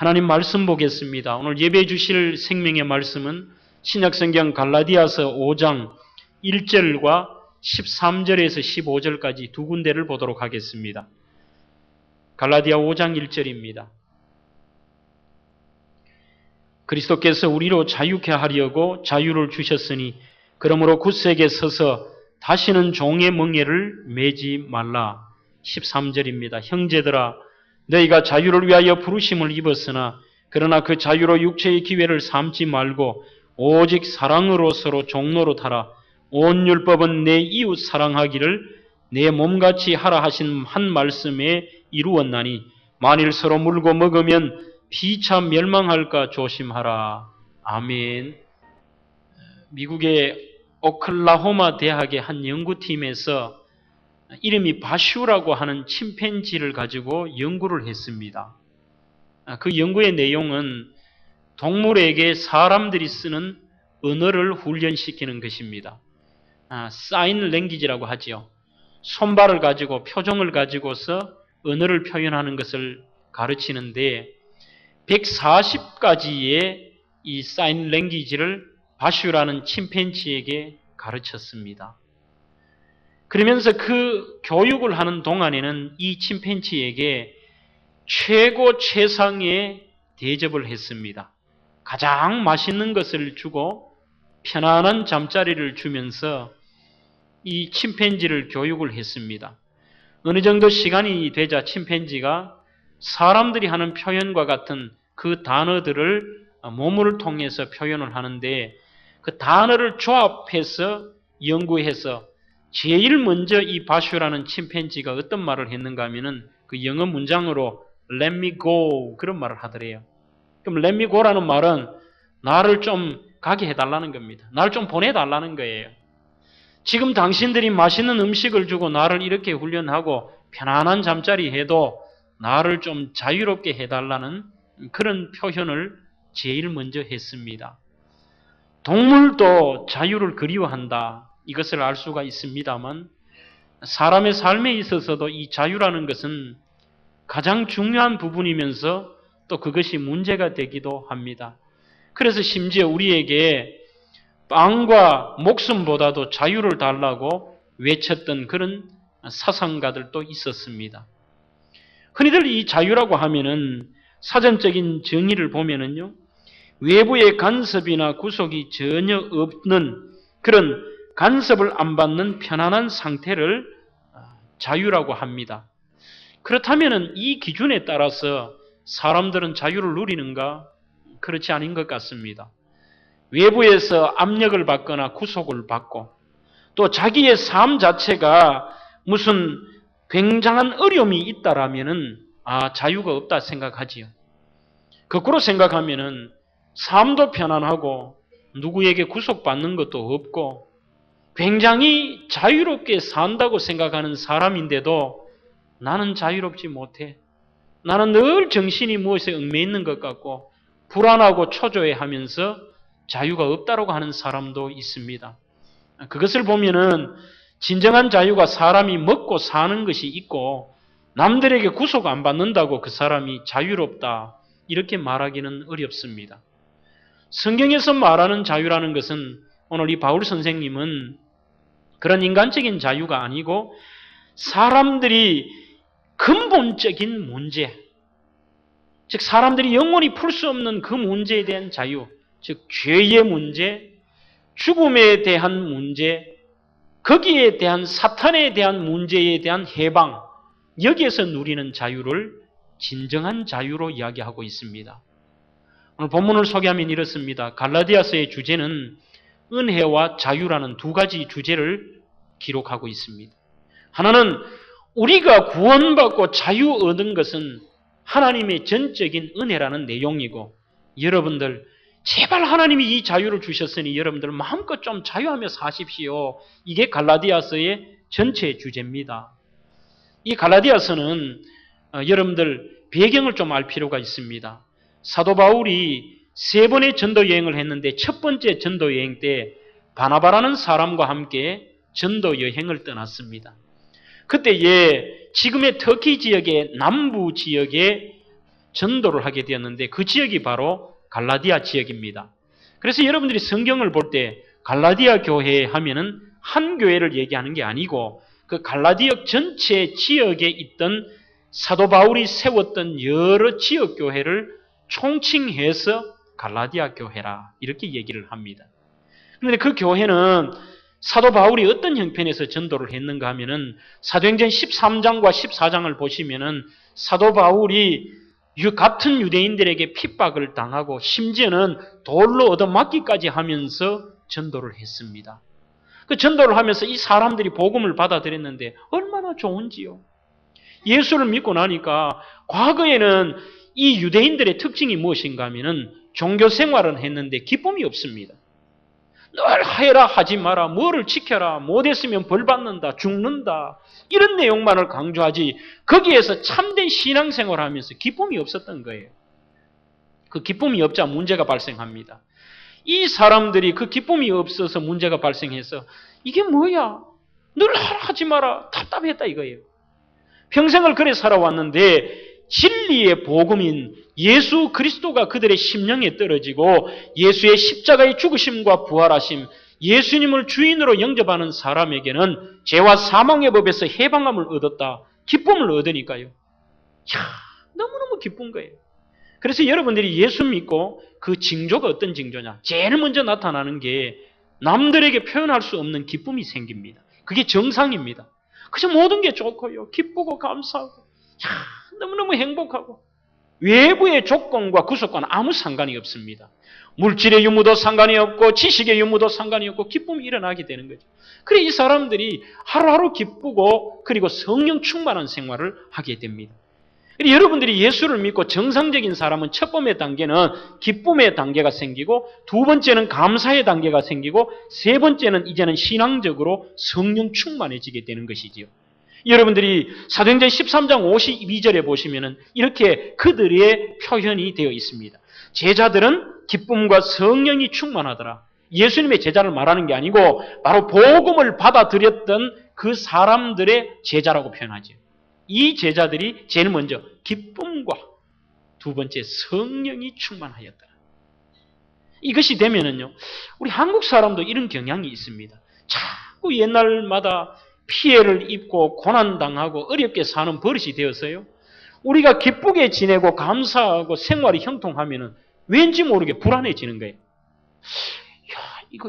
하나님 말씀 보겠습니다. 오늘 예배 주실 생명의 말씀은 신약성경 갈라디아서 5장 1절과 13절에서 15절까지 두 군데를 보도록 하겠습니다. 갈라디아 5장 1절입니다. 그리스도께서 우리로 자유케 하려고 자유를 주셨으니 그러므로 굳세게 서서 다시는 종의 멍에를 매지 말라. 13절입니다. 형제들아 너희가 자유를 위하여 부르심을 입었으나 그러나 그 자유로 육체의 기회를 삼지 말고 오직 사랑으로 서로 종노릇하라. 온 율법은 내 이웃 사랑하기를 내 몸같이 하라 하신 한 말씀에 이루었나니 만일 서로 물고 먹으면 피차 멸망할까 조심하라. 아멘. 미국의 오클라호마 대학의 한 연구팀에서 이름이 바슈라고 하는 침팬지를 가지고 연구를 했습니다. 그 연구의 내용은 동물에게 사람들이 쓰는 언어를 훈련시키는 것입니다. 사인 랭귀지라고 하지요. 손발을 가지고 표정을 가지고서 언어를 표현하는 것을 가르치는데 140가지의 이 사인 랭귀지를 바슈라는 침팬지에게 가르쳤습니다. 그러면서 그 교육을 하는 동안에는 이 침팬지에게 최고 최상의 대접을 했습니다. 가장 맛있는 것을 주고 편안한 잠자리를 주면서 이 침팬지를 교육을 했습니다. 어느 정도 시간이 되자 침팬지가 사람들이 하는 표현과 같은 그 단어들을 몸을 통해서 표현을 하는데 그 단어를 조합해서 연구해서 제일 먼저 이 바슈라는 침팬지가 어떤 말을 했는가 하면은 그 영어 문장으로 Let me go 그런 말을 하더래요. 그럼 Let me go라는 말은 나를 좀 가게 해달라는 겁니다. 나를 좀 보내달라는 거예요. 지금 당신들이 맛있는 음식을 주고 나를 이렇게 훈련하고 편안한 잠자리 해도 나를 좀 자유롭게 해달라는 그런 표현을 제일 먼저 했습니다. 동물도 자유를 그리워한다. 이것을 알 수가 있습니다만 사람의 삶에 있어서도 이 자유라는 것은 가장 중요한 부분이면서 또 그것이 문제가 되기도 합니다. 그래서 심지어 우리에게 빵과 목숨보다도 자유를 달라고 외쳤던 그런 사상가들도 있었습니다. 흔히들 이 자유라고 하면은 사전적인 정의를 보면은요, 외부의 간섭이나 구속이 전혀 없는 그런 간섭을 안 받는 편안한 상태를 자유라고 합니다. 그렇다면 이 기준에 따라서 사람들은 자유를 누리는가? 그렇지 않은 것 같습니다. 외부에서 압력을 받거나 구속을 받고 또 자기의 삶 자체가 무슨 굉장한 어려움이 있다라면은 자유가 없다 생각하지요. 거꾸로 생각하면은 삶도 편안하고 누구에게 구속받는 것도 없고 굉장히 자유롭게 산다고 생각하는 사람인데도 나는 자유롭지 못해. 나는 늘 정신이 무엇에 얽매여 있는 것 같고 불안하고 초조해하면서 자유가 없다고 하는 사람도 있습니다. 그것을 보면은 진정한 자유가 사람이 먹고 사는 것이 있고 남들에게 구속 안 받는다고 그 사람이 자유롭다 이렇게 말하기는 어렵습니다. 성경에서 말하는 자유라는 것은 오늘 이 바울 선생님은 그런 인간적인 자유가 아니고 사람들이 근본적인 문제, 즉 사람들이 영원히 풀 수 없는 그 문제에 대한 자유, 즉 죄의 문제, 죽음에 대한 문제, 거기에 대한 사탄에 대한 문제에 대한 해방, 여기에서 누리는 자유를 진정한 자유로 이야기하고 있습니다. 오늘 본문을 소개하면 이렇습니다. 갈라디아서의 주제는 은혜와 자유라는 두 가지 주제를 기록하고 있습니다. 하나는 우리가 구원받고 자유 얻은 것은 하나님의 전적인 은혜라는 내용이고 여러분들 제발 하나님이 이 자유를 주셨으니 여러분들 마음껏 좀 자유하며 사십시오. 이게 갈라디아서의 전체 주제입니다. 이 갈라디아서는 여러분들 배경을 좀 알 필요가 있습니다. 사도 바울이 3번의 전도 여행을 했는데 첫 번째 전도 여행 때 바나바라는 사람과 함께 전도 여행을 떠났습니다. 그때에 지금의 터키 지역의 남부 지역에 전도를 하게 되었는데 그 지역이 바로 갈라디아 지역입니다. 그래서 여러분들이 성경을 볼 때 갈라디아 교회 하면은 한 교회를 얘기하는 게 아니고 그 갈라디아 전체 지역에 있던 사도 바울이 세웠던 여러 지역 교회를 총칭해서 갈라디아 교회라 이렇게 얘기를 합니다. 그런데 그 교회는 사도 바울이 어떤 형편에서 전도를 했는가 하면은 사도행전 13장과 14장을 보시면은 사도 바울이 같은 유대인들에게 핍박을 당하고 심지어는 돌로 얻어맞기까지 하면서 전도를 했습니다. 그 전도를 하면서 이 사람들이 복음을 받아들였는데 얼마나 좋은지요. 예수를 믿고 나니까 과거에는 이 유대인들의 특징이 무엇인가 하면은 종교 생활은 했는데 기쁨이 없습니다. 늘 해라 하지 마라, 뭐를 지켜라, 못했으면 벌 받는다, 죽는다 이런 내용만을 강조하지 거기에서 참된 신앙생활을 하면서 기쁨이 없었던 거예요. 그 기쁨이 없자 문제가 발생합니다. 이 사람들이 그 기쁨이 없어서 문제가 발생해서 이게 뭐야? 늘 하라 하지 마라 답답했다 이거예요. 평생을 그래 살아왔는데 진리의 복음인 예수 그리스도가 그들의 심령에 떨어지고 예수의 십자가의 죽으심과 부활하심, 예수님을 주인으로 영접하는 사람에게는 죄와 사망의 법에서 해방감을 얻었다. 기쁨을 얻으니까요. 너무너무 기쁜 거예요. 그래서 여러분들이 예수 믿고 그 징조가 어떤 징조냐? 제일 먼저 나타나는 게 남들에게 표현할 수 없는 기쁨이 생깁니다. 그게 정상입니다. 그저 모든 게 좋고요. 기쁘고 감사하고 너무너무 행복하고 외부의 조건과 구속과는 아무 상관이 없습니다. 물질의 유무도 상관이 없고 지식의 유무도 상관이 없고 기쁨이 일어나게 되는 거죠. 그래 이 사람들이 하루하루 기쁘고 그리고 성령 충만한 생활을 하게 됩니다. 여러분들이 예수를 믿고 정상적인 사람은 첫 번째 단계는 기쁨의 단계가 생기고 두 번째는 감사의 단계가 생기고 세 번째는 이제는 신앙적으로 성령 충만해지게 되는 것이지요. 여러분들이 사도행전 13장 52절에 보시면은 이렇게 그들의 표현이 되어 있습니다. 제자들은 기쁨과 성령이 충만하더라. 예수님의 제자를 말하는 게 아니고 바로 복음을 받아들였던 그 사람들의 제자라고 표현하죠. 이 제자들이 제일 먼저 기쁨과 두 번째 성령이 충만하였더라. 이것이 되면은요, 우리 한국 사람도 이런 경향이 있습니다. 자꾸 옛날마다 피해를 입고 고난당하고 어렵게 사는 버릇이 되어서요. 우리가 기쁘게 지내고 감사하고 생활이 형통하면은 왠지 모르게 불안해지는 거예요.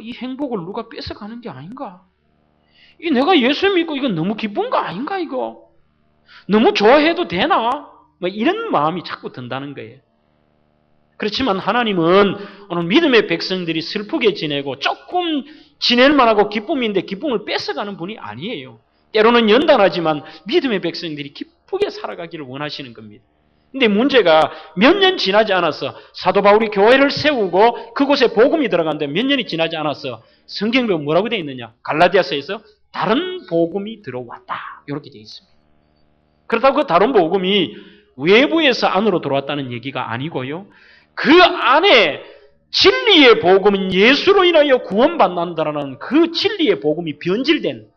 이 행복을 누가 뺏어가는 게 아닌가? 내가 예수 믿고 이거 너무 기쁜 거 아닌가 이거? 너무 좋아해도 되나? 이런 마음이 자꾸 든다는 거예요. 그렇지만 하나님은 오늘 믿음의 백성들이 슬프게 지내고 조금 지낼 만하고 기쁨인데 기쁨을 뺏어가는 분이 아니에요. 때로는 연단하지만 믿음의 백성들이 기쁘게 살아가기를 원하시는 겁니다. 근데 문제가 몇 년 지나지 않아서 사도 바울이 교회를 세우고 그곳에 복음이 들어갔는데 몇 년이 지나지 않아서 성경에 뭐라고 되어 있느냐? 갈라디아서에서 다른 복음이 들어왔다. 이렇게 되어 있습니다. 그렇다고 그 다른 복음이 외부에서 안으로 들어왔다는 얘기가 아니고요. 그 안에 진리의 복음은 예수로 인하여 구원받는다라는 그 진리의 복음이 변질된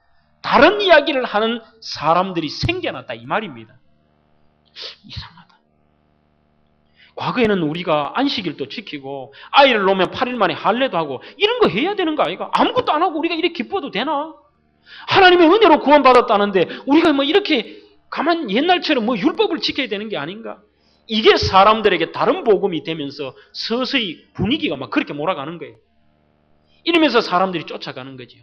다른 이야기를 하는 사람들이 생겨났다 이 말입니다. 이상하다. 과거에는 우리가 안식일도 지키고 아이를 놓으면 8일 만에 할례도 하고 이런 거 해야 되는 거 아이가? 아무것도 안 하고 우리가 이렇게 기뻐도 되나? 하나님의 은혜로 구원받았다는데 우리가 이렇게 가만 옛날처럼 율법을 지켜야 되는 게 아닌가? 이게 사람들에게 다른 복음이 되면서 서서히 분위기가 그렇게 몰아가는 거예요. 이러면서 사람들이 쫓아가는 거죠.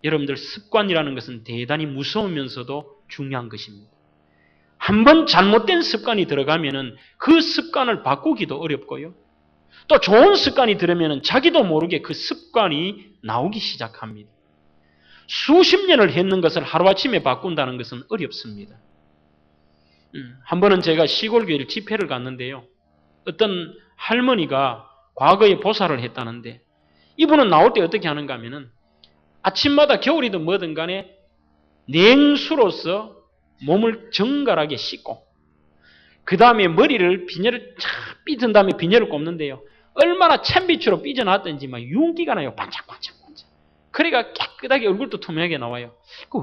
여러분들 습관이라는 것은 대단히 무서우면서도 중요한 것입니다. 한번 잘못된 습관이 들어가면은 그 습관을 바꾸기도 어렵고요. 또 좋은 습관이 들으면은 자기도 모르게 그 습관이 나오기 시작합니다. 수십 년을 했는 것을 하루아침에 바꾼다는 것은 어렵습니다. 한 번은 제가 시골교회를 집회를 갔는데요. 어떤 할머니가 과거에 보살을 했다는데 이분은 나올 때 어떻게 하는가 하면은 아침마다 겨울이든 뭐든 간에 냉수로서 몸을 정갈하게 씻고 그 다음에 머리를 비녀를 착 삐든 다음에 비녀를 꼽는데요. 얼마나 찬빛으로 삐져나왔던지 윤기가 나요. 반짝반짝. 그래가 깨끗하게 얼굴도 투명하게 나와요.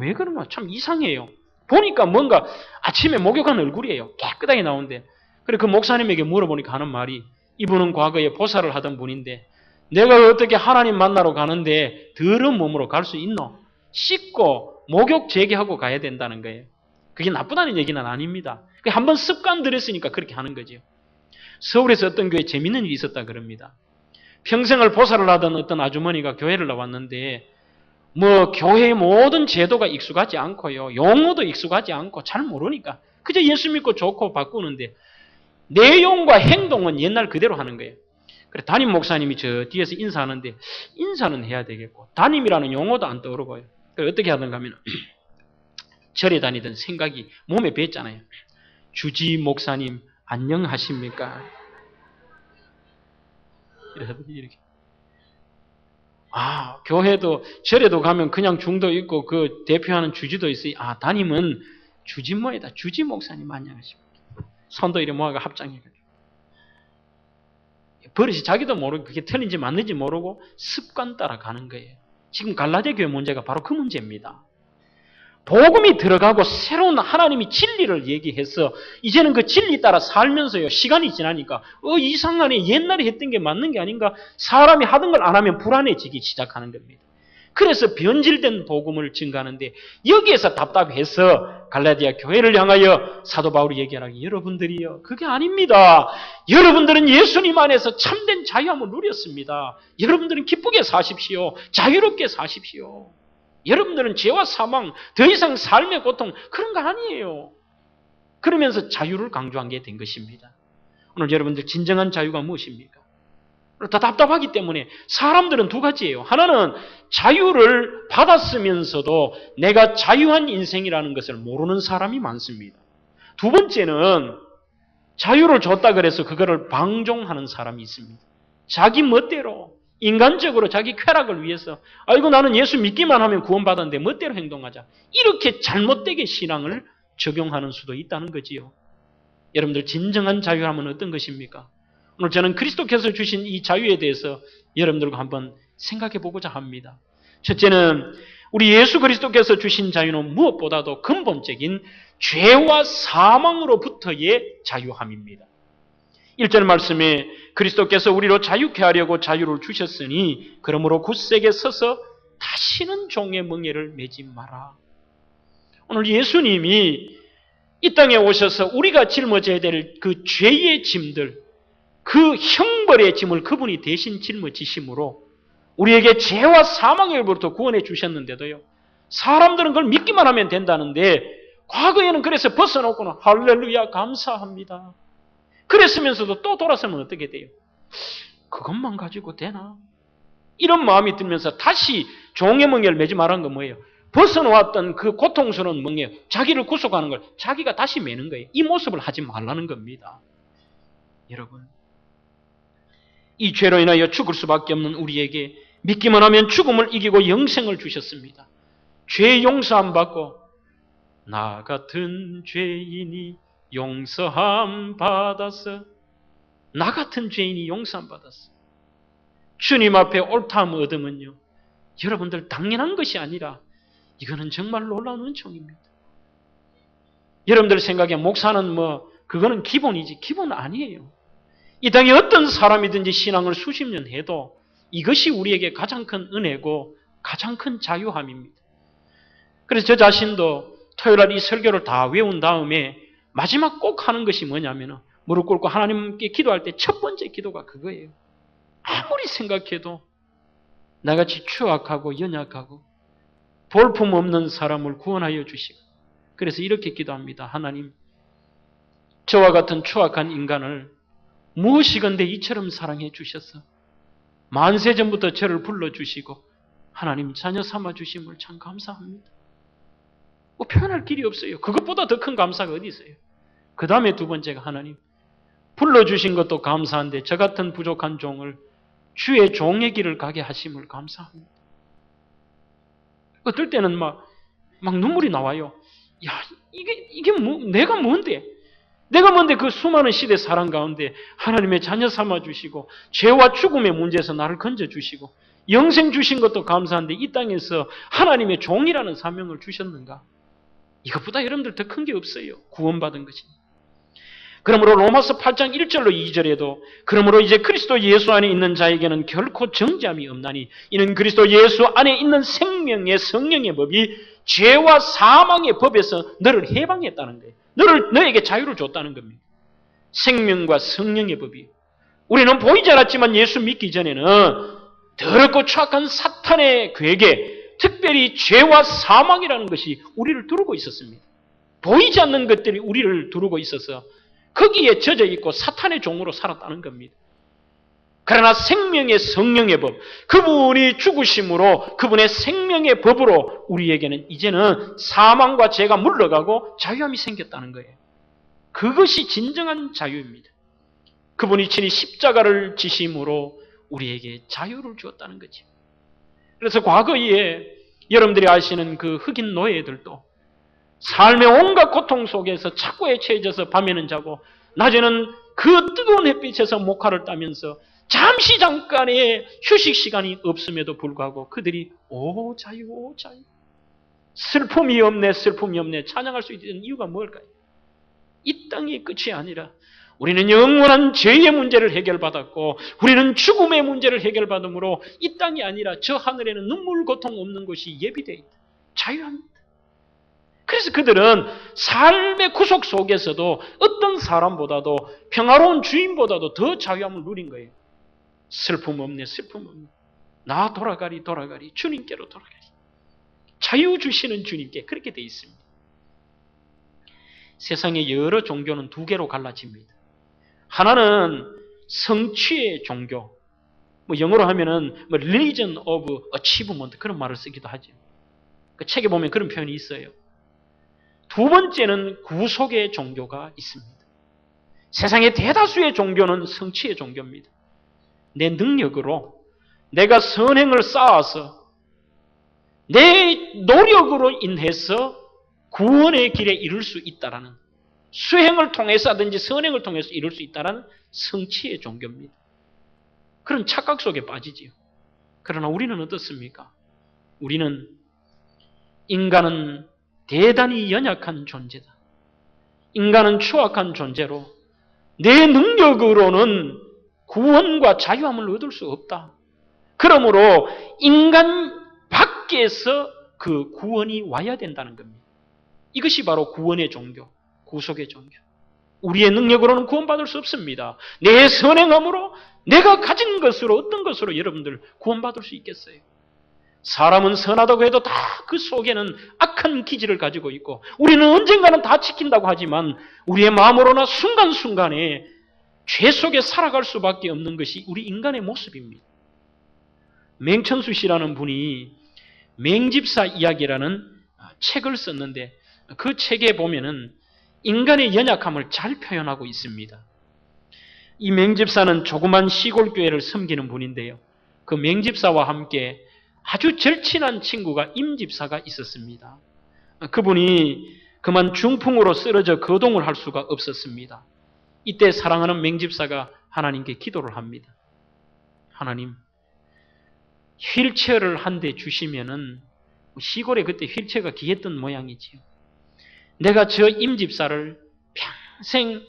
왜 그런가 참 이상해요. 보니까 뭔가 아침에 목욕한 얼굴이에요. 깨끗하게 나오는데 그래 그 목사님에게 물어보니까 하는 말이 이분은 과거에 보살을 하던 분인데 내가 어떻게 하나님 만나러 가는데 더러운 몸으로 갈 수 있노? 씻고 목욕 재개하고 가야 된다는 거예요. 그게 나쁘다는 얘기는 아닙니다. 한번 습관 들였으니까 그렇게 하는 거죠. 서울에서 어떤 교회에 재밌는 일이 있었다 그럽니다. 평생을 보살을 하던 어떤 아주머니가 교회를 나왔는데 교회의 모든 제도가 익숙하지 않고요. 용어도 익숙하지 않고 잘 모르니까 그저 예수 믿고 좋고 바꾸는데 내용과 행동은 옛날 그대로 하는 거예요. 그래 담임 목사님이 저 뒤에서 인사하는데 인사는 해야 되겠고 담임이라는 용어도 안 떠오르고요. 그래 어떻게 하던가 하면 절에 다니던 생각이 몸에 뱄잖아요. 주지 목사님 안녕하십니까? 이렇게. 교회도 절에도 가면 그냥 중도 있고 그 대표하는 주지도 있어요. 담임은 주지모이다. 주지 목사님 안녕하십니까? 손도 이래 모아가 합장해가지고 버릇이 자기도 모르고 그게 틀린지 맞는지 모르고 습관 따라 가는 거예요. 지금 갈라디아 교회 문제가 바로 그 문제입니다. 복음이 들어가고 새로운 하나님이 진리를 얘기해서 이제는 그 진리 따라 살면서요. 시간이 지나니까 이상하네. 옛날에 했던 게 맞는 게 아닌가. 사람이 하던 걸 안 하면 불안해지기 시작하는 겁니다. 그래서 변질된 복음을 증가하는데 여기에서 답답해서 갈라디아 교회를 향하여 사도 바울이 얘기하라고 여러분들이요. 그게 아닙니다. 여러분들은 예수님 안에서 참된 자유함을 누렸습니다. 여러분들은 기쁘게 사십시오. 자유롭게 사십시오. 여러분들은 죄와 사망, 더 이상 삶의 고통 그런 거 아니에요. 그러면서 자유를 강조한 게 된 것입니다. 오늘 여러분들 진정한 자유가 무엇입니까? 다 답답하기 때문에 사람들은 두 가지예요. 하나는 자유를 받았으면서도 내가 자유한 인생이라는 것을 모르는 사람이 많습니다. 두 번째는 자유를 줬다 그래서 그거를 방종하는 사람이 있습니다. 자기 멋대로 인간적으로 자기 쾌락을 위해서 나는 예수 믿기만 하면 구원받았는데 멋대로 행동하자. 이렇게 잘못되게 신앙을 적용하는 수도 있다는 거지요. 여러분들 진정한 자유함은 어떤 것입니까? 오늘 저는 그리스도께서 주신 이 자유에 대해서 여러분들과 한번 생각해 보고자 합니다. 첫째는 우리 예수 그리스도께서 주신 자유는 무엇보다도 근본적인 죄와 사망으로부터의 자유함입니다. 1절 말씀에 그리스도께서 우리로 자유케 하려고 자유를 주셨으니 그러므로 굳세게 서서 다시는 종의 멍에를 매지 마라. 오늘 예수님이 이 땅에 오셔서 우리가 짊어져야 될 그 죄의 짐들, 그 형벌의 짐을 그분이 대신 짊어지심으로 우리에게 죄와 사망에로부터 구원해 주셨는데도요. 사람들은 그걸 믿기만 하면 된다는데 과거에는 그래서 벗어놓고는 할렐루야 감사합니다. 그랬으면서도 또 돌아서면 어떻게 돼요? 그것만 가지고 되나? 이런 마음이 들면서 다시 종의 멍에를 매지 말라는 건 뭐예요? 벗어놓았던 그 고통스러운 멍에 자기를 구속하는 걸 자기가 다시 매는 거예요. 이 모습을 하지 말라는 겁니다. 여러분, 이 죄로 인하여 죽을 수밖에 없는 우리에게 믿기만 하면 죽음을 이기고 영생을 주셨습니다. 죄 용서함 받고 나 같은 죄인이 용서함 받았어. 나 같은 죄인이 용서함 받았어. 주님 앞에 옳다함 얻으면요. 여러분들 당연한 것이 아니라 이거는 정말 놀라운 은총입니다. 여러분들 생각에 목사는 그거는 기본이지. 기본 아니에요. 이 땅에 어떤 사람이든지 신앙을 수십 년 해도 이것이 우리에게 가장 큰 은혜고 가장 큰 자유함입니다. 그래서 저 자신도 토요일날 이 설교를 다 외운 다음에 마지막 꼭 하는 것이 뭐냐면 무릎 꿇고 하나님께 기도할 때 첫 번째 기도가 그거예요. 아무리 생각해도 나같이 추악하고 연약하고 볼품 없는 사람을 구원하여 주시고 그래서 이렇게 기도합니다. 하나님, 저와 같은 추악한 인간을 무엇이건대 이처럼 사랑해 주셔서 만세 전부터 저를 불러주시고 하나님 자녀 삼아 주심을 참 감사합니다. 표현할 길이 없어요. 그것보다 더 큰 감사가 어디 있어요? 그 다음에 두 번째가 하나님, 불러주신 것도 감사한데 저 같은 부족한 종을 주의 종의 길을 가게 하심을 감사합니다. 어떨 때는 막 눈물이 나와요. 야, 이게 내가 뭔데? 내가 뭔데 그 수많은 시대 사람 가운데 하나님의 자녀 삼아 주시고 죄와 죽음의 문제에서 나를 건져 주시고 영생 주신 것도 감사한데 이 땅에서 하나님의 종이라는 사명을 주셨는가? 이것보다 여러분들 더 큰 게 없어요. 구원받은 것입니다. 그러므로 로마서 8장 1절로 2절에도 그러므로 이제 그리스도 예수 안에 있는 자에게는 결코 정죄함이 없나니 이는 그리스도 예수 안에 있는 생명의 성령의 법이 죄와 사망의 법에서 너를 해방했다는 거예요. 너에게 자유를 줬다는 겁니다. 생명과 성령의 법이. 우리는 보이지 않았지만 예수 믿기 전에는 더럽고 추악한 사탄의 괴계, 특별히 죄와 사망이라는 것이 우리를 두르고 있었습니다. 보이지 않는 것들이 우리를 두르고 있어서 거기에 젖어 있고 사탄의 종으로 살았다는 겁니다. 그러나 생명의 성령의 법, 그분이 죽으심으로 그분의 생명의 법으로 우리에게는 이제는 사망과 죄가 물러가고 자유함이 생겼다는 거예요. 그것이 진정한 자유입니다. 그분이 친히 십자가를 지심으로 우리에게 자유를 주었다는 거죠. 그래서 과거에 여러분들이 아시는 그 흑인 노예들도 삶의 온갖 고통 속에서 착고에 처해져서 밤에는 자고 낮에는 그 뜨거운 햇빛에서 목화를 따면서 잠시 잠깐의 휴식 시간이 없음에도 불구하고 그들이 오 자유 오 자유 슬픔이 없네 슬픔이 없네 찬양할 수 있는 이유가 뭘까요? 이 땅이 끝이 아니라 우리는 영원한 죄의 문제를 해결받았고 우리는 죽음의 문제를 해결받음으로 이 땅이 아니라 저 하늘에는 눈물 고통 없는 곳이 예비되어 있다. 자유합니다. 그래서 그들은 삶의 구속 속에서도 어떤 사람보다도 평화로운 주인보다도 더 자유함을 누린 거예요. 슬픔 없네 슬픔 없네 나 돌아가리 돌아가리 주님께로 돌아가리 자유 주시는 주님께 그렇게 되어 있습니다. 세상의 여러 종교는 두 개로 갈라집니다. 하나는 성취의 종교, 영어로 하면은 religion of achievement 그런 말을 쓰기도 하죠. 그 책에 보면 그런 표현이 있어요. 두 번째는 구속의 종교가 있습니다. 세상의 대다수의 종교는 성취의 종교입니다. 내 능력으로 내가 선행을 쌓아서 내 노력으로 인해서 구원의 길에 이룰 수 있다라는 수행을 통해서든지 선행을 통해서 이룰 수 있다라는 성취의 종교입니다. 그런 착각 속에 빠지지요. 그러나 우리는 어떻습니까? 우리는 인간은 대단히 연약한 존재다. 인간은 추악한 존재로 내 능력으로는 구원과 자유함을 얻을 수 없다. 그러므로 인간 밖에서 그 구원이 와야 된다는 겁니다. 이것이 바로 구원의 종교, 구속의 종교. 우리의 능력으로는 구원받을 수 없습니다. 내 선행함으로 내가 가진 것으로 어떤 것으로 여러분들 구원받을 수 있겠어요? 사람은 선하다고 해도 다 그 속에는 악한 기질을 가지고 있고 우리는 언젠가는 다 지킨다고 하지만 우리의 마음으로나 순간순간에 죄 속에 살아갈 수밖에 없는 것이 우리 인간의 모습입니다. 맹천수 씨라는 분이 맹집사 이야기라는 책을 썼는데 그 책에 보면은 인간의 연약함을 잘 표현하고 있습니다. 이 맹집사는 조그만 시골교회를 섬기는 분인데요. 그 맹집사와 함께 아주 절친한 친구가 임집사가 있었습니다. 그분이 그만 중풍으로 쓰러져 거동을 할 수가 없었습니다. 이때 사랑하는 맹집사가 하나님께 기도를 합니다. 하나님, 휠체어를 한 대 주시면은 시골에 그때 휠체어가 귀했던 모양이지요. 내가 저 임집사를 평생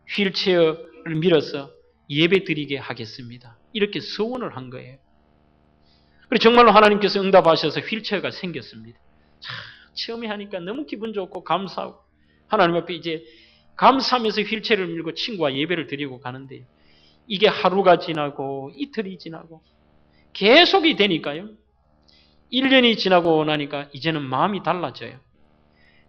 휠체어를 밀어서 예배 드리게 하겠습니다. 이렇게 서원을 한 거예요. 그리고 정말로 하나님께서 응답하셔서 휠체어가 생겼습니다. 처음에 하니까 너무 기분 좋고 감사하고 하나님 앞에 이제 감사하면서 휠체어를 밀고 친구와 예배를 드리고 가는데 이게 하루가 지나고 이틀이 지나고 계속이 되니까요. 1년이 지나고 나니까 이제는 마음이 달라져요.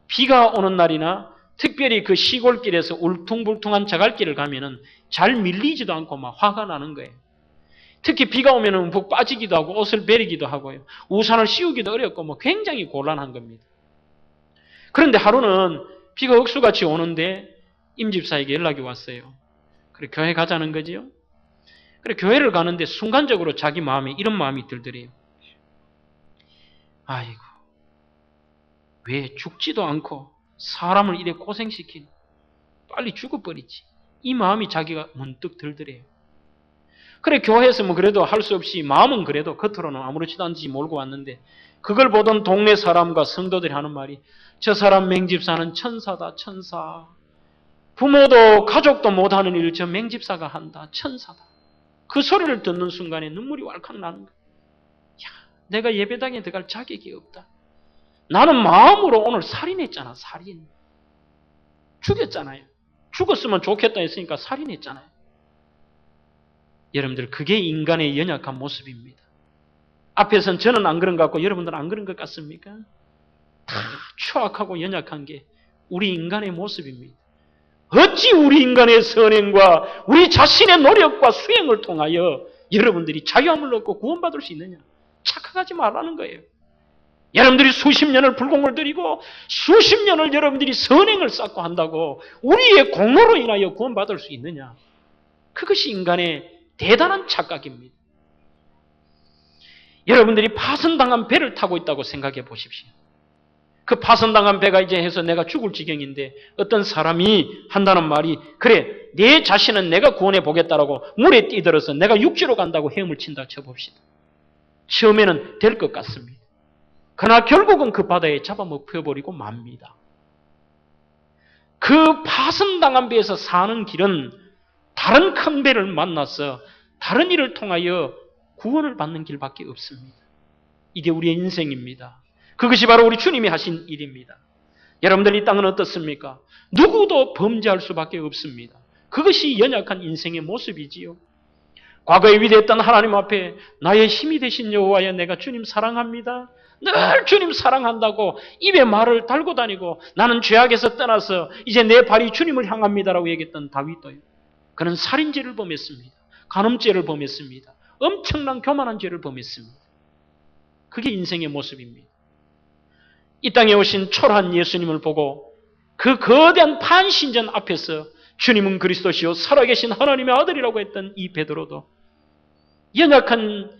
비가 오는 날이나 특별히 그 시골길에서 울퉁불퉁한 자갈길을 가면은 잘 밀리지도 않고 막 화가 나는 거예요. 특히 비가 오면은 푹 빠지기도 하고 옷을 베리기도 하고요. 우산을 씌우기도 어렵고 뭐 굉장히 곤란한 겁니다. 그런데 하루는 비가 억수같이 오는데 임집사에게 연락이 왔어요. 그래 교회 가자는 거지요. 그래 교회를 가는데 순간적으로 자기 마음에 이런 마음이 들더래요. 아이고 왜 죽지도 않고 사람을 이래 고생시키니 빨리 죽어버리지. 이 마음이 자기가 문득 들더래요. 그래 교회에서 뭐 그래도 할 수 없이 마음은 그래도 겉으로는 아무렇지도 않지 몰고 왔는데 그걸 보던 동네 사람과 성도들이 하는 말이 저 사람 맹집사는 천사다 천사. 부모도 가족도 못하는 일을 저 맹집사가 한다. 천사다. 그 소리를 듣는 순간에 눈물이 왈칵 나는 거예요. 야, 내가 예배당에 들어갈 자격이 없다. 나는 마음으로 오늘 살인했잖아. 살인. 죽였잖아요. 죽었으면 좋겠다 했으니까 살인했잖아요. 여러분들, 그게 인간의 연약한 모습입니다. 앞에서는 저는 안 그런 것 같고 여러분들은 안 그런 것 같습니까? 다 추악하고 연약한 게 우리 인간의 모습입니다. 어찌 우리 인간의 선행과 우리 자신의 노력과 수행을 통하여 여러분들이 자유함을 얻고 구원받을 수 있느냐? 착각하지 말라는 거예요. 여러분들이 수십 년을 불공을 들이고 수십 년을 여러분들이 선행을 쌓고 한다고 우리의 공로로 인하여 구원받을 수 있느냐? 그것이 인간의 대단한 착각입니다. 여러분들이 파손당한 배를 타고 있다고 생각해 보십시오. 그 파손당한 배가 이제 해서 내가 죽을 지경인데 어떤 사람이 한다는 말이, 그래, 내 자신은 내가 구원해 보겠다라고 물에 뛰들어서 내가 육지로 간다고 헤엄을 친다 쳐봅시다. 처음에는 될 것 같습니다. 그러나 결국은 그 바다에 잡아먹혀버리고 맙니다. 그 파손당한 배에서 사는 길은 다른 큰 배를 만나서 다른 일을 통하여 구원을 받는 길밖에 없습니다. 이게 우리의 인생입니다. 그것이 바로 우리 주님이 하신 일입니다. 여러분들, 이 땅은 어떻습니까? 누구도 범죄할 수밖에 없습니다. 그것이 연약한 인생의 모습이지요. 과거에 위대했던 하나님 앞에 나의 힘이 되신 여호와여, 내가 주님 사랑합니다. 늘 주님 사랑한다고 입에 말을 달고 다니고 나는 죄악에서 떠나서 이제 내 발이 주님을 향합니다라고 얘기했던 다윗도요. 그는 살인죄를 범했습니다. 간음죄를 범했습니다. 엄청난 교만한 죄를 범했습니다. 그게 인생의 모습입니다. 이 땅에 오신 초라한 예수님을 보고 그 거대한 판신전 앞에서 주님은 그리스도시요 살아계신 하나님의 아들이라고 했던 이 베드로도 연약한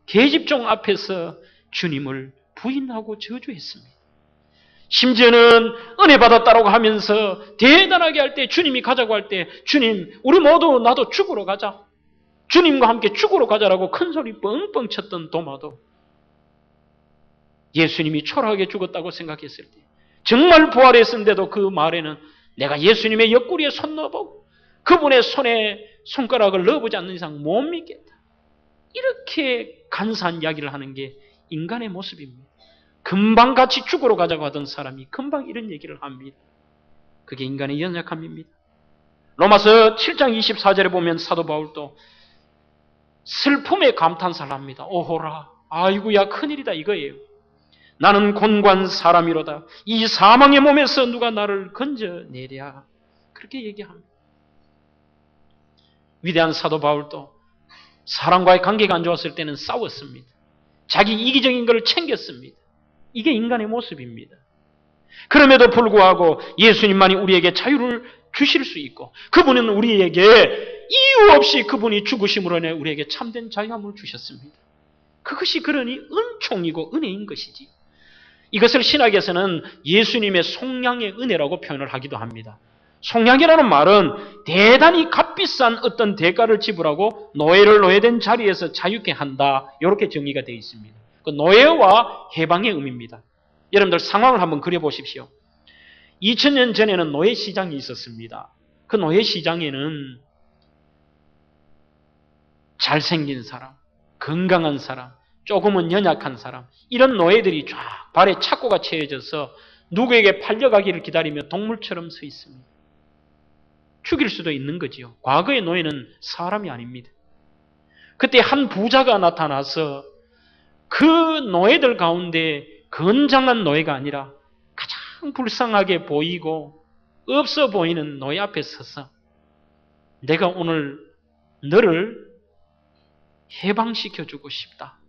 계집종 앞에서 주님을 부인하고 저주했습니다. 심지어는 은혜 받았다고 하면서 대단하게 할 때, 주님이 가자고 할 때, 주님, 우리 모두 나도 죽으러 가자. 주님과 함께 죽으러 가자라고 큰 소리 뻥뻥 쳤던 도마도 예수님이 초라하게 죽었다고 생각했을 때, 정말 부활했는데도 그 말에는 내가 예수님의 옆구리에 손 넣어보고 그분의 손에 손가락을 넣어보지 않는 이상 못 믿겠다. 이렇게 간사한 이야기를 하는 게 인간의 모습입니다. 금방 같이 죽으러 가자고 하던 사람이 금방 이런 얘기를 합니다. 그게 인간의 연약함입니다. 로마서 7장 24절에 보면 사도 바울도 슬픔에 감탄사를 합니다. 오호라, 아이고야, 큰일이다 이거예요. 나는 곤고한 사람이로다. 이 사망의 몸에서 누가 나를 건져내랴. 그렇게 얘기합니다. 위대한 사도 바울도 사람과의 관계가 안 좋았을 때는 싸웠습니다. 자기 이기적인 걸 챙겼습니다. 이게 인간의 모습입니다. 그럼에도 불구하고 예수님만이 우리에게 자유를 주실 수 있고 그분은 우리에게 이유 없이 그분이 죽으심으로 인해 우리에게 참된 자유함을 주셨습니다. 그것이 그러니 은총이고 은혜인 것이지. 이것을 신학에서는 예수님의 속량의 은혜라고 표현을 하기도 합니다. 속량이라는 말은 대단히 값비싼 어떤 대가를 지불하고 노예를 노예된 자리에서 자유케 한다. 이렇게 정의가 되어 있습니다. 그 노예와 해방의 의미입니다. 여러분들 상황을 한번 그려보십시오. 2000년 전에는 노예시장이 있었습니다. 그 노예시장에는 잘생긴 사람, 건강한 사람, 조금은 연약한 사람, 이런 노예들이 쫙 발에 착고가 채워져서 누구에게 팔려가기를 기다리며 동물처럼 서 있습니다. 죽일 수도 있는 거지요. 과거의 노예는 사람이 아닙니다. 그때 한 부자가 나타나서 그 노예들 가운데 건장한 노예가 아니라 가장 불쌍하게 보이고 없어 보이는 노예 앞에 서서 내가 오늘 너를 해방시켜주고 싶다.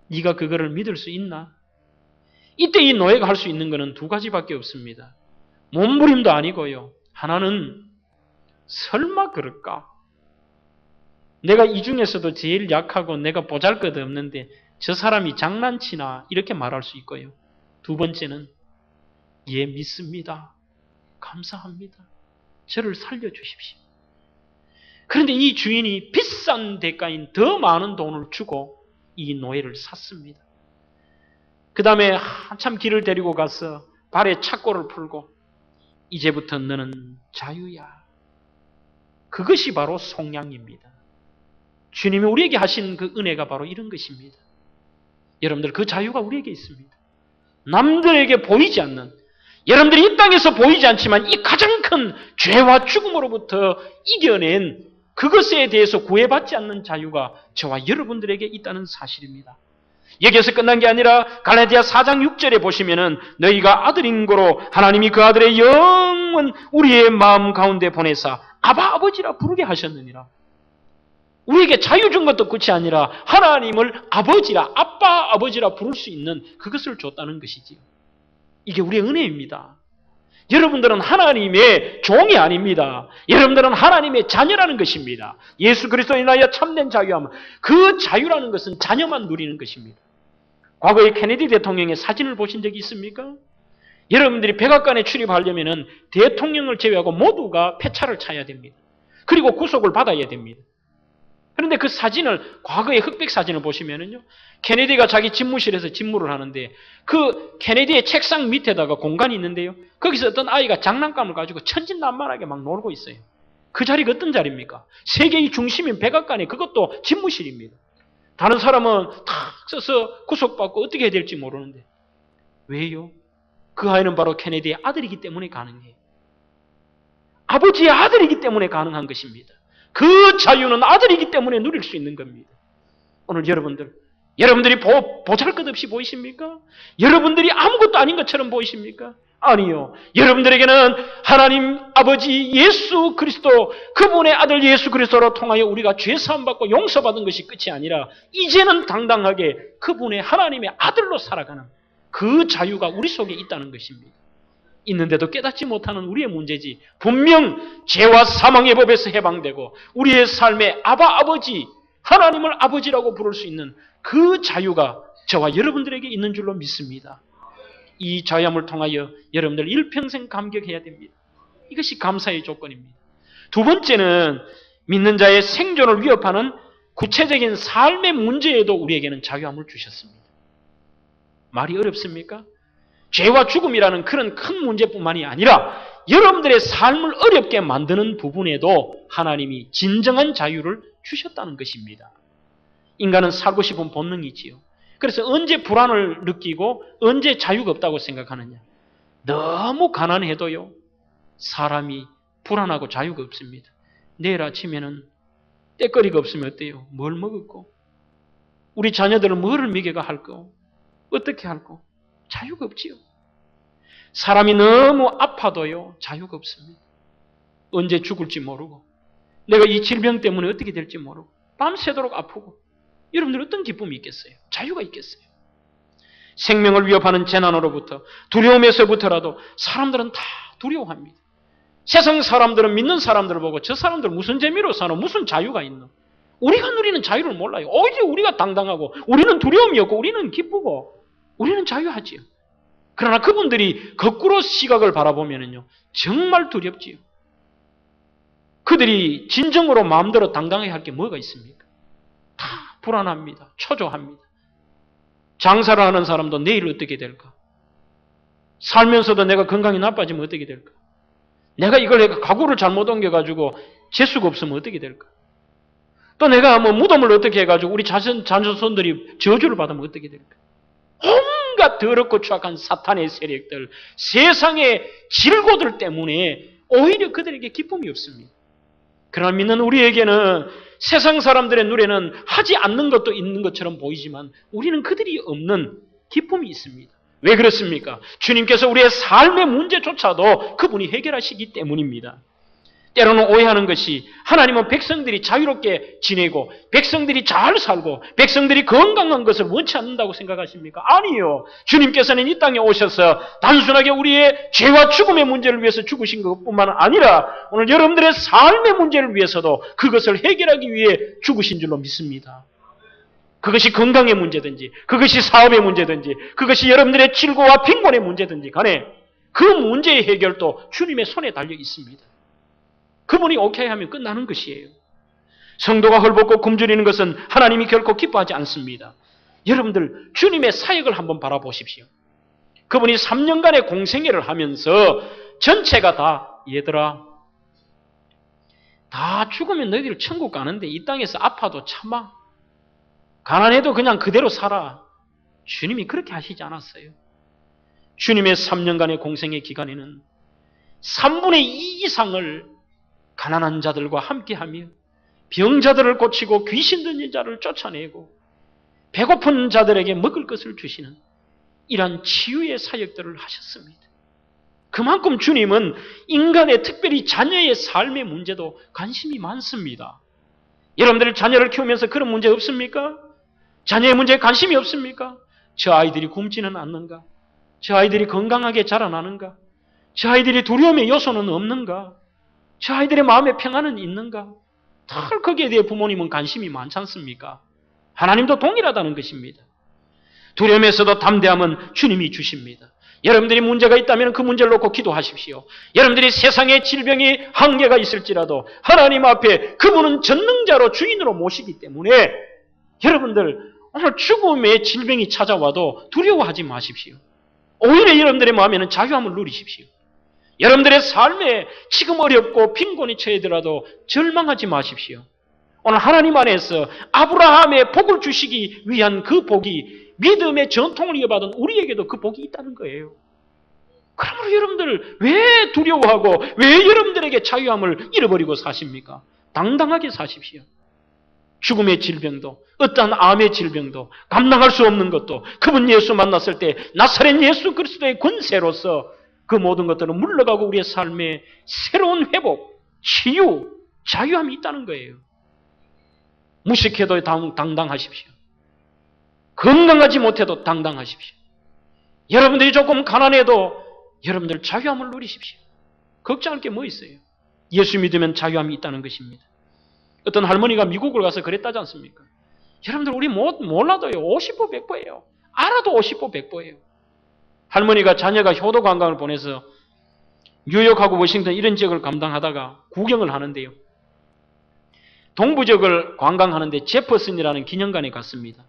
네가 그거를 믿을 수 있나? 이때 이 노예가 할 수 있는 것은 두 가지밖에 없습니다. 몸부림도 아니고요. 하나는 설마 그럴까? 내가 이 중에서도 제일 약하고 내가 보잘것없는데 저 사람이 장난치나? 이렇게 말할 수 있고요. 두 번째는 예, 믿습니다. 감사합니다. 저를 살려주십시오. 그런데 이 주인이 비싼 대가인 더 많은 돈을 주고 이 노예를 샀습니다. 그 다음에 한참 길을 데리고 가서 발에 착고를 풀고 이제부터 너는 자유야. 그것이 바로 속량입니다. 주님이 우리에게 하신 그 은혜가 바로 이런 것입니다. 여러분들 그 자유가 우리에게 있습니다. 남들에게 보이지 않는, 여러분들이 이 땅에서 보이지 않지만 이 가장 큰 죄와 죽음으로부터 이겨낸 그것에 대해서 구애받지 않는 자유가 저와 여러분들에게 있다는 사실입니다. 여기에서 끝난 게 아니라 갈라디아 4장 6절에 보시면은 너희가 아들인 고로 하나님이 그 아들의 영은 우리의 마음 가운데 보내사 아바 아버지라 부르게 하셨느니라. 우리에게 자유 준 것도 끝이 아니라 하나님을 아버지라, 아빠 아버지라 부를 수 있는 그것을 줬다는 것이지요. 이게 우리의 은혜입니다. 여러분들은 하나님의 종이 아닙니다. 여러분들은 하나님의 자녀라는 것입니다. 예수 그리스도에 인하여 참된 자유함, 그 자유라는 것은 자녀만 누리는 것입니다. 과거에 케네디 대통령의 사진을 보신 적이 있습니까? 여러분들이 백악관에 출입하려면 대통령을 제외하고 모두가 폐차를 차야 됩니다. 그리고 구속을 받아야 됩니다. 그런데 그 사진을, 과거의 흑백 사진을 보시면은요, 케네디가 자기 집무실에서 집무를 하는데 그 케네디의 책상 밑에다가 공간이 있는데요, 거기서 어떤 아이가 장난감을 가지고 천진난만하게 막 놀고 있어요. 그 자리가 어떤 자리입니까? 세계의 중심인 백악관에 그것도 집무실입니다. 다른 사람은 탁 써서 구속받고 어떻게 해야 될지 모르는데 왜요? 그 아이는 바로 케네디의 아들이기 때문에 가능해요. 아버지의 아들이기 때문에 가능한 것입니다. 그 자유는 아들이기 때문에 누릴 수 있는 겁니다. 오늘 여러분들이 보잘것없이 보이십니까? 여러분들이 아무것도 아닌 것처럼 보이십니까? 아니요. 여러분들에게는 하나님 아버지 예수 그리스도, 그분의 아들 예수 그리스도로 통하여 우리가 죄사함 받고 용서받은 것이 끝이 아니라 이제는 당당하게 그분의 하나님의 아들로 살아가는 그 자유가 우리 속에 있다는 것입니다. 있는데도 깨닫지 못하는 우리의 문제지, 분명 죄와 사망의 법에서 해방되고 우리의 삶에 아바 아버지, 하나님을 아버지라고 부를 수 있는 그 자유가 저와 여러분들에게 있는 줄로 믿습니다. 이 자유함을 통하여 여러분들 일평생 감격해야 됩니다. 이것이 감사의 조건입니다. 두 번째는 믿는 자의 생존을 위협하는 구체적인 삶의 문제에도 우리에게는 자유함을 주셨습니다. 말이 어렵습니까? 죄와 죽음이라는 그런 큰 문제뿐만이 아니라 여러분들의 삶을 어렵게 만드는 부분에도 하나님이 진정한 자유를 주셨다는 것입니다. 인간은 살고 싶은 본능이지요. 그래서 언제 불안을 느끼고 언제 자유가 없다고 생각하느냐? 너무 가난해도요, 사람이 불안하고 자유가 없습니다. 내일 아침에는 때거리가 없으면 어때요? 뭘 먹을까? 우리 자녀들은 뭐를 먹여가 할까? 어떻게 할까? 자유가 없지요. 사람이 너무 아파도요, 자유가 없습니다. 언제 죽을지 모르고, 내가 이 질병 때문에 어떻게 될지 모르고, 밤새도록 아프고, 여러분들 어떤 기쁨이 있겠어요? 자유가 있겠어요? 생명을 위협하는 재난으로부터, 두려움에서부터라도 사람들은 다 두려워합니다. 세상 사람들은 믿는 사람들을 보고 저 사람들 무슨 재미로 사노? 무슨 자유가 있노? 우리가 누리는 자유를 몰라요. 오히려 우리가 당당하고, 우리는 두려움이 없고, 우리는 기쁘고, 우리는 자유하지요. 그러나 그분들이 거꾸로 시각을 바라보면요, 정말 두렵지요. 그들이 진정으로 마음대로 당당하게 할 게 뭐가 있습니까? 다 불안합니다. 초조합니다. 장사를 하는 사람도 내일 어떻게 될까? 살면서도 내가 건강이 나빠지면 어떻게 될까? 내가 이걸 가구를 잘못 옮겨가지고 재수가 없으면 어떻게 될까? 또 내가 무덤을 어떻게 해가지고 우리 자손들이 저주를 받으면 어떻게 될까? 온갖 더럽고 추악한 사탄의 세력들, 세상의 질고들 때문에 오히려 그들에게 기쁨이 없습니다. 그러나 믿는 우리에게는 세상 사람들의 눈에는 하지 않는 것도 있는 것처럼 보이지만 우리는 그들이 없는 기쁨이 있습니다. 왜 그렇습니까? 주님께서 우리의 삶의 문제조차도 그분이 해결하시기 때문입니다. 때로는 오해하는 것이 하나님은 백성들이 자유롭게 지내고 백성들이 잘 살고 백성들이 건강한 것을 원치 않는다고 생각하십니까? 아니요. 주님께서는 이 땅에 오셔서 단순하게 우리의 죄와 죽음의 문제를 위해서 죽으신 것뿐만 아니라 오늘 여러분들의 삶의 문제를 위해서도 그것을 해결하기 위해 죽으신 줄로 믿습니다. 그것이 건강의 문제든지 그것이 사업의 문제든지 그것이 여러분들의 질고와 빈곤의 문제든지 간에 그 문제의 해결도 주님의 손에 달려 있습니다. 그분이 오케이 하면 끝나는 것이에요. 성도가 헐벗고 굶주리는 것은 하나님이 결코 기뻐하지 않습니다. 여러분들 주님의 사역을 한번 바라보십시오. 그분이 3년간의 공생애를 하면서 전체가 다 얘들아 다 죽으면 너희들 천국 가는데 이 땅에서 아파도 참아. 가난해도 그냥 그대로 살아. 주님이 그렇게 하시지 않았어요. 주님의 3년간의 공생의 기간에는 3분의 2 이상을 가난한 자들과 함께하며 병자들을 고치고 귀신 들린 자를 쫓아내고 배고픈 자들에게 먹을 것을 주시는 이러한 치유의 사역들을 하셨습니다. 그만큼 주님은 인간의 특별히 자녀의 삶의 문제도 관심이 많습니다. 여러분들 자녀를 키우면서 그런 문제 없습니까? 자녀의 문제에 관심이 없습니까? 저 아이들이 굶지는 않는가? 저 아이들이 건강하게 자라나는가? 저 아이들이 두려움의 요소는 없는가? 저 아이들의 마음의 평안은 있는가? 다 거기에 대해 부모님은 관심이 많지 않습니까? 하나님도 동일하다는 것입니다. 두려움에서도 담대함은 주님이 주십니다. 여러분들이 문제가 있다면 그 문제를 놓고 기도하십시오. 여러분들이 세상에 질병이 한계가 있을지라도 하나님 앞에 그분은 전능자로 주인으로 모시기 때문에 여러분들 오늘 죽음의 질병이 찾아와도 두려워하지 마십시오. 오히려 여러분들의 마음에는 자유함을 누리십시오. 여러분들의 삶에 지금 어렵고 빈곤이 처해더라도 절망하지 마십시오. 오늘 하나님 안에서 아브라함의 복을 주시기 위한 그 복이 믿음의 전통을 이어받은 우리에게도 그 복이 있다는 거예요. 그러므로 여러분들 왜 두려워하고 왜 여러분들에게 자유함을 잃어버리고 사십니까? 당당하게 사십시오. 죽음의 질병도 어떠한 암의 질병도 감당할 수 없는 것도 그분 예수 만났을 때 나사렛 예수 그리스도의 권세로서 그 모든 것들은 물러가고 우리의 삶에 새로운 회복, 치유, 자유함이 있다는 거예요. 무식해도 당당하십시오. 건강하지 못해도 당당하십시오. 여러분들이 조금 가난해도 여러분들 자유함을 누리십시오. 걱정할 게 뭐 있어요? 예수 믿으면 자유함이 있다는 것입니다. 어떤 할머니가 미국을 가서 그랬다지 않습니까? 여러분들 우리 몰라도요. 50보 100보예요. 알아도 50보 100보예요. 할머니가 자녀가 효도 관광을 보내서 뉴욕하고 워싱턴 이런 지역을 감당하다가 구경을 하는데요. 동부지역을 관광하는데 제퍼슨이라는 기념관에 갔습니다.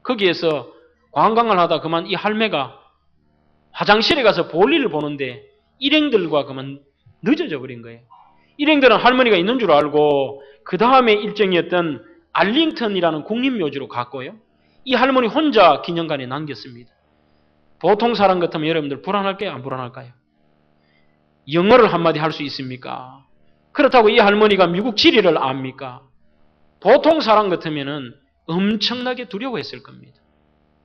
거기에서 관광을 하다 그만 이 할매가 화장실에 가서 볼일을 보는데 일행들과 그만 늦어져 버린 거예요. 일행들은 할머니가 있는 줄 알고 그 다음에 일정이었던 알링턴이라는 국립묘지로 갔고요. 이 할머니 혼자 기념관에 남겼습니다. 보통 사람 같으면 여러분들 불안할까요? 안 불안할까요? 영어를 한마디 할 수 있습니까? 그렇다고 이 할머니가 미국 지리를 압니까? 보통 사람 같으면 엄청나게 두려워했을 겁니다.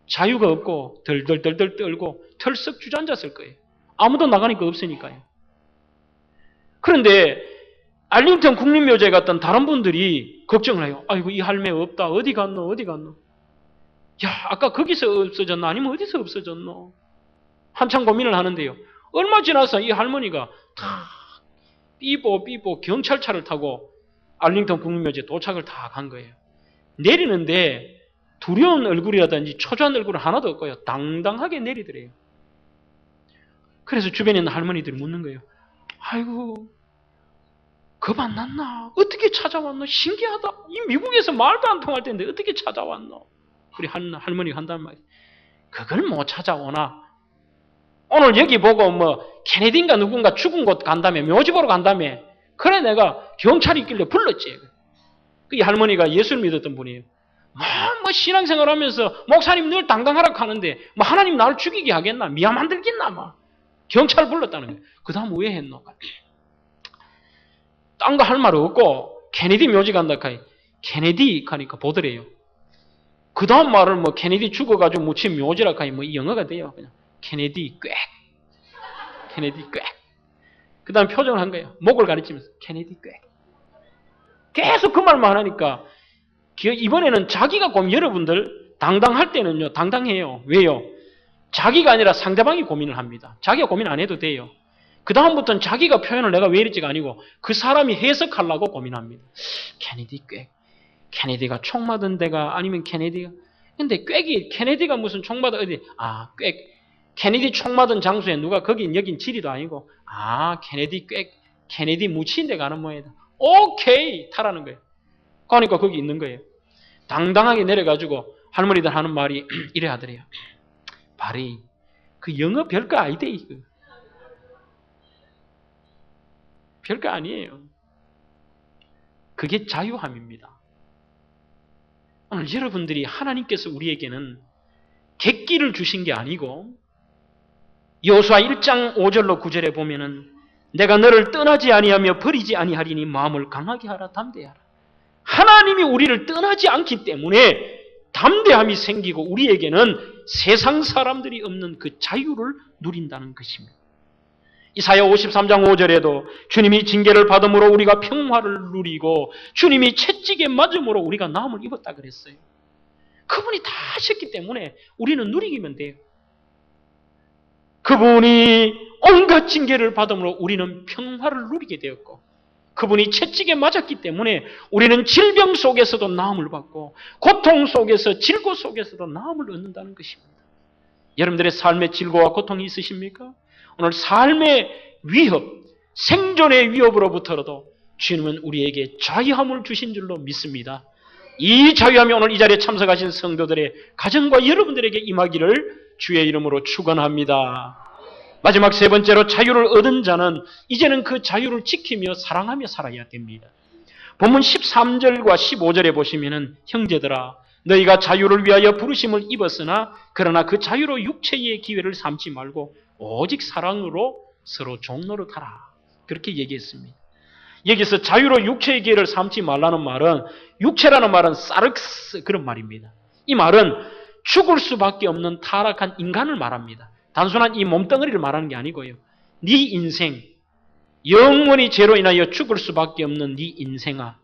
자유가 없고 덜덜덜덜 떨고 털썩 주저앉았을 거예요. 아무도 나가니까 없으니까요. 그런데 알링턴 국립묘지에 갔던 다른 분들이 걱정을 해요. 아이고 이 할매 없다. 어디 갔노? 어디 갔노? 야 아까 거기서 없어졌나? 아니면 어디서 없어졌노? 한참 고민을 하는데요. 얼마 지나서 이 할머니가 다 삐보 경찰차를 타고 알링턴 국립묘지에 도착을 다 한 거예요. 내리는데 두려운 얼굴이라든지 초조한 얼굴은 하나도 없고요. 당당하게 내리더래요. 그래서 주변에 있는 할머니들이 묻는 거예요. 아이고 겁 안 났나? 어떻게 찾아왔노? 신기하다. 이 미국에서 말도 안 통할 텐데 어떻게 찾아왔노? 우리 할머니가 한단 말이에요. 그걸 못 찾아오나? 오늘 여기 보고 뭐 케네디인가 누군가 죽은 곳 간다며 묘지 보러 간다며 그래 내가 경찰이 있길래 불렀지. 이 할머니가 예수를 믿었던 분이에요. 뭐 신앙생활 하면서 목사님 늘 당당하라고 하는데 뭐 하나님 나를 죽이게 하겠나? 미아 만들겠나? 막 경찰을 불렀다는 거예요. 그 다음 왜 했노? 딴 거 할 말 없고 케네디 묘지 간다 카이 케네디 하니까 보더래요. 그 다음 말을 뭐 케네디 죽어가지고 묻힌 묘지라 카이 뭐 영어가 돼요. 그냥 케네디 꽥 케네디 꽥 그 다음 표정을 한 거예요. 목을 가리치면서 케네디 꽥 계속 그 말만 하니까 이번에는 자기가 여러분들 당당할 때는요 당당해요. 왜요? 자기가 아니라 상대방이 고민을 합니다. 자기가 고민 안 해도 돼요. 그 다음부터는 자기가 표현을 내가 왜 이랬지가 아니고 그 사람이 해석하려고 고민합니다. 케네디 꽥 케네디가 총 맞은 데가 아니면 케네디가 근데 꽥이 케네디가 무슨 총 맞은 어디 꽥 케네디 총 맞은 장소에 누가 거긴 여긴 지리도 아니고 케네디 꽥 케네디 묻힌 데 가는 모양이다. 오케이 타라는 거예요. 그러니까 거기 있는 거예요. 당당하게 내려가지고 할머니들 하는 말이 이래 하더래요. 바리 그 영어 별거 아니다 이거. 별거 아니에요. 그게 자유함입니다. 오늘 여러분들이 하나님께서 우리에게는 객기를 주신 게 아니고 여호수아 1장 5절로 9절에 보면은 내가 너를 떠나지 아니하며 버리지 아니하리니 마음을 강하게 하라 담대하라. 하나님이 우리를 떠나지 않기 때문에 담대함이 생기고 우리에게는 세상 사람들이 없는 그 자유를 누린다는 것입니다. 이사야 53장 5절에도 주님이 징계를 받음으로 우리가 평화를 누리고 주님이 채찍에 맞음으로 우리가 나음을 입었다 그랬어요. 그분이 다 하셨기 때문에 우리는 누리기면 돼요. 그분이 온갖 징계를 받음으로 우리는 평화를 누리게 되었고 그분이 채찍에 맞았기 때문에 우리는 질병 속에서도 나음을 받고 고통 속에서 질고 속에서도 나음을 얻는다는 것입니다. 여러분들의 삶에 질고와 고통이 있으십니까? 오늘 삶의 위협, 생존의 위협으로부터라도 주님은 우리에게 자유함을 주신 줄로 믿습니다. 이 자유함이 오늘 이 자리에 참석하신 성도들의 가정과 여러분들에게 임하기를 주의 이름으로 축원합니다. 마지막 세 번째로 자유를 얻은 자는 이제는 그 자유를 지키며 사랑하며 살아야 됩니다. 본문 13절과 15절에 보시면은 형제들아 너희가 자유를 위하여 부르심을 입었으나 그러나 그 자유로 육체의 기회를 삼지 말고 오직 사랑으로 서로 종노릇하라. 그렇게 얘기했습니다. 여기서 자유로 육체의 기회를 삼지 말라는 말은 육체라는 말은 사르크스 그런 말입니다. 이 말은 죽을 수밖에 없는 타락한 인간을 말합니다. 단순한 이 몸덩어리를 말하는 게 아니고요. 네 인생, 영원히 죄로 인하여 죽을 수밖에 없는 네 인생아,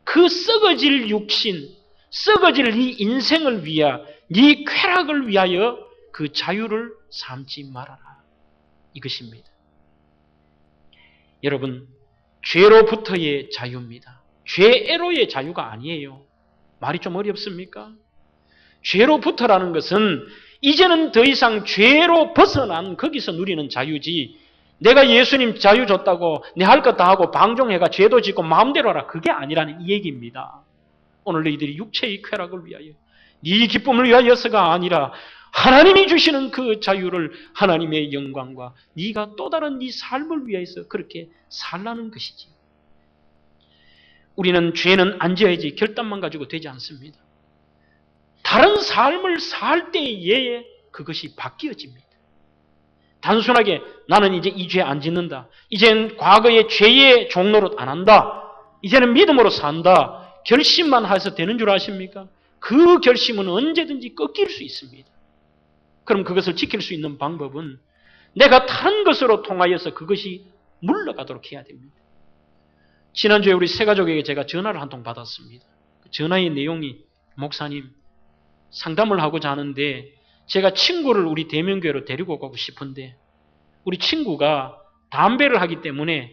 그 썩어질 육신, 썩어질 네 인생을 위하여, 네 쾌락을 위하여 그 자유를 삼지 말아라. 이것입니다. 여러분, 죄로부터의 자유입니다. 죄애로의 자유가 아니에요. 말이 좀 어렵습니까? 죄로부터라는 것은 이제는 더 이상 죄로 벗어난 거기서 누리는 자유지 내가 예수님 자유 줬다고 내 할 것 다 하고 방종해가 죄도 짓고 마음대로 하라 그게 아니라는 이 얘기입니다. 오늘 너희들이 육체의 쾌락을 위하여 네 기쁨을 위하여서가 아니라 하나님이 주시는 그 자유를 하나님의 영광과 네가 또 다른 네 삶을 위해서 그렇게 살라는 것이지. 우리는 죄는 안 지어야지 결단만 가지고 되지 않습니다. 다른 삶을 살 때에 그것이 바뀌어집니다. 단순하게 나는 이제 이 죄 안 짓는다. 이제는 과거의 죄의 종노릇 안 한다. 이제는 믿음으로 산다. 결심만 해서 되는 줄 아십니까? 그 결심은 언제든지 꺾일 수 있습니다. 그럼 그것을 지킬 수 있는 방법은 내가 다른 것으로 통하여서 그것이 물러가도록 해야 됩니다. 지난주에 우리 세 가족에게 제가 전화를 한 통 받았습니다. 전화의 내용이 목사님 상담을 하고자 하는데 제가 친구를 우리 대명교회로 데리고 가고 싶은데 우리 친구가 담배를 하기 때문에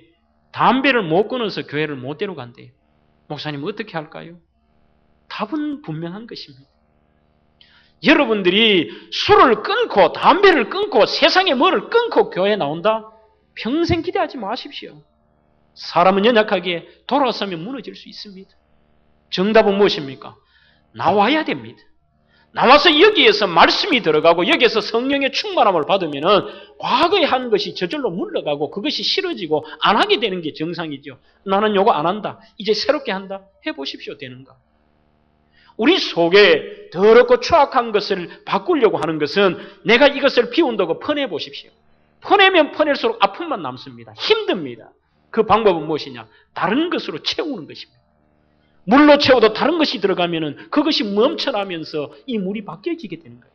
담배를 못 끊어서 교회를 못 데려간대요. 목사님 어떻게 할까요? 답은 분명한 것입니다. 여러분들이 술을 끊고 담배를 끊고 세상의 뭐를 끊고 교회에 나온다? 평생 기대하지 마십시오. 사람은 연약하게 돌아서면 무너질 수 있습니다. 정답은 무엇입니까? 나와야 됩니다. 나와서 여기에서 말씀이 들어가고 여기에서 성령의 충만함을 받으면은 과거에 한 것이 저절로 물러가고 그것이 싫어지고 안 하게 되는 게 정상이죠. 나는 요거 안 한다. 이제 새롭게 한다. 해보십시오. 되는가? 우리 속에 더럽고 추악한 것을 바꾸려고 하는 것은 내가 이것을 비운다고 퍼내보십시오. 퍼내면 퍼낼수록 아픔만 남습니다. 힘듭니다. 그 방법은 무엇이냐? 다른 것으로 채우는 것입니다. 물로 채워도 다른 것이 들어가면은 그것이 멈춰나면서 이 물이 바뀌어지게 되는 거예요.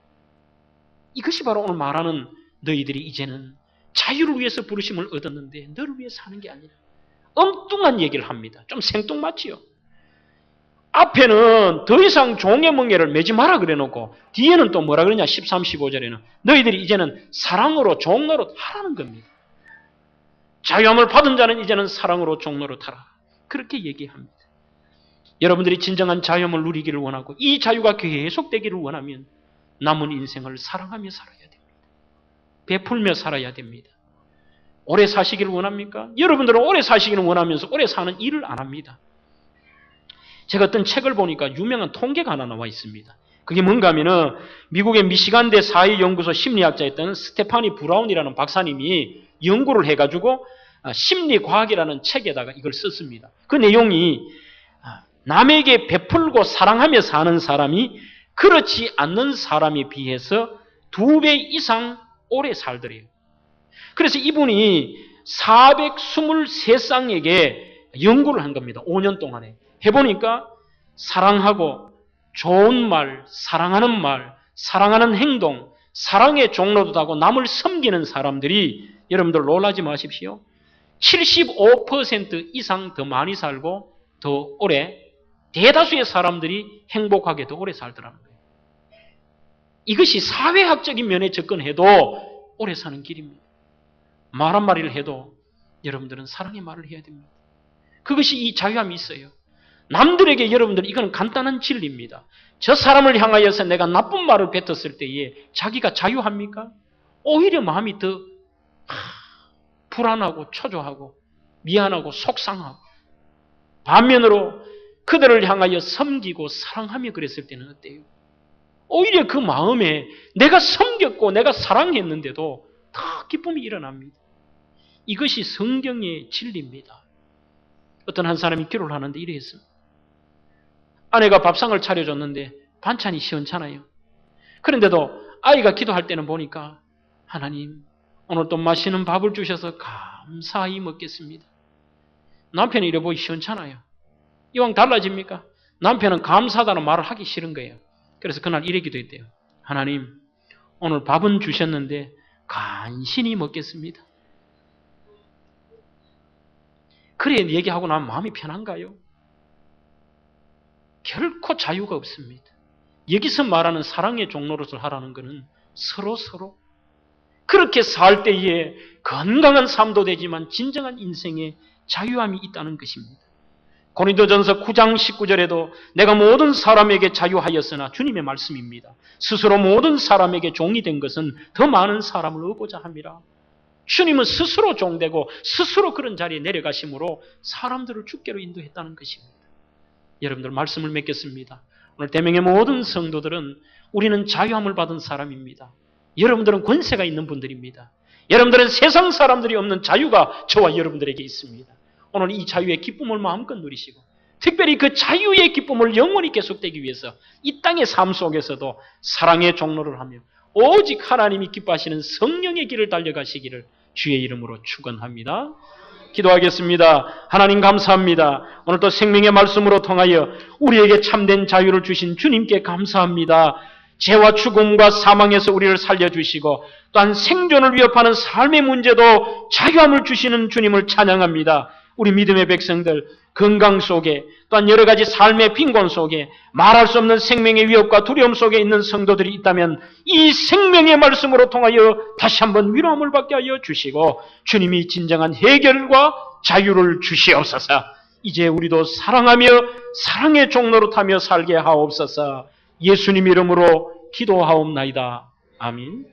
이것이 바로 오늘 말하는 너희들이 이제는 자유를 위해서 부르심을 얻었는데 너를 위해 사는 게 아니라 엉뚱한 얘기를 합니다. 좀 생뚱맞지요? 앞에는 더 이상 종의 멍에를 매지 마라 그래 놓고 뒤에는 또 뭐라 그러냐 13, 15절에는 너희들이 이제는 사랑으로 종노릇 하라는 겁니다. 자유함을 받은 자는 이제는 사랑으로 종노릇 하라. 그렇게 얘기합니다. 여러분들이 진정한 자유함을 누리기를 원하고 이 자유가 계속되기를 원하면 남은 인생을 사랑하며 살아야 됩니다. 베풀며 살아야 됩니다. 오래 사시기를 원합니까? 여러분들은 오래 사시기를 원하면서 오래 사는 일을 안 합니다. 제가 어떤 책을 보니까 유명한 통계가 하나 나와 있습니다. 그게 뭔가 하면은 미국의 미시간대 사회연구소 심리학자였던 스테파니 브라운이라는 박사님이 연구를 해가지고 심리과학이라는 책에다가 이걸 썼습니다. 그 내용이 남에게 베풀고 사랑하며 사는 사람이 그렇지 않는 사람에 비해서 2배 이상 오래 살더래요. 그래서 이분이 423쌍에게 연구를 한 겁니다. 5년 동안에. 해보니까 사랑하고 좋은 말, 사랑하는 행동, 사랑의 종로도 하고 남을 섬기는 사람들이 여러분들 놀라지 마십시오. 75% 이상 더 많이 살고 더 오래, 대다수의 사람들이 행복하게 더 오래 살더라는 거예요. 이것이 사회학적인 면에 접근해도 오래 사는 길입니다. 말 한마디를 해도 여러분들은 사랑의 말을 해야 됩니다. 그것이 이 자유함이 있어요. 남들에게 여러분들 이건 간단한 진리입니다. 저 사람을 향하여서 내가 나쁜 말을 뱉었을 때에 자기가 자유합니까? 오히려 마음이 더 불안하고 초조하고 미안하고 속상하고, 반면으로 그들을 향하여 섬기고 사랑하며 그랬을 때는 어때요? 오히려 그 마음에 내가 섬겼고 내가 사랑했는데도 더 기쁨이 일어납니다. 이것이 성경의 진리입니다. 어떤 한 사람이 기도를 하는데 이래 했습니다. 아내가 밥상을 차려줬는데 반찬이 시원찮아요. 그런데도 아이가 기도할 때는 보니까 하나님 오늘 또 맛있는 밥을 주셔서 감사히 먹겠습니다. 남편이 이래 보기 시원찮아요. 이왕 달라집니까? 남편은 감사하다는 말을 하기 싫은 거예요. 그래서 그날 이래 기도했대요. 하나님 오늘 밥은 주셨는데 간신히 먹겠습니다. 그래 얘기하고 나면 마음이 편한가요? 결코 자유가 없습니다. 여기서 말하는 사랑의 종로릇을 하라는 것은 서로 그렇게 살 때에 건강한 삶도 되지만 진정한 인생에 자유함이 있다는 것입니다. 고린도전서 9장 19절에도 내가 모든 사람에게 자유하였으나, 주님의 말씀입니다. 스스로 모든 사람에게 종이 된 것은 더 많은 사람을 얻고자 함이라. 주님은 스스로 종되고 스스로 그런 자리에 내려가심으로 사람들을 주께로 인도했다는 것입니다. 여러분들 말씀을 맺겠습니다. 오늘 대명의 모든 성도들은 우리는 자유함을 받은 사람입니다. 여러분들은 권세가 있는 분들입니다. 여러분들은 세상 사람들이 없는 자유가 저와 여러분들에게 있습니다. 오늘 이 자유의 기쁨을 마음껏 누리시고, 특별히 그 자유의 기쁨을 영원히 계속되기 위해서 이 땅의 삶 속에서도 사랑의 종로를 하며 오직 하나님이 기뻐하시는 성령의 길을 달려가시기를 주의 이름으로 축원합니다. 기도하겠습니다. 하나님 감사합니다. 오늘도 생명의 말씀으로 통하여 우리에게 참된 자유를 주신 주님께 감사합니다. 죄와 죽음과 사망에서 우리를 살려주시고 또한 생존을 위협하는 삶의 문제도 자유함을 주시는 주님을 찬양합니다. 우리 믿음의 백성들, 건강 속에 또한 여러 가지 삶의 빈곤 속에 말할 수 없는 생명의 위협과 두려움 속에 있는 성도들이 있다면 이 생명의 말씀으로 통하여 다시 한번 위로함을 받게 하여 주시고 주님이 진정한 해결과 자유를 주시옵소서. 이제 우리도 사랑하며 사랑의 종로로 타며 살게 하옵소서. 예수님 이름으로 기도하옵나이다. 아멘.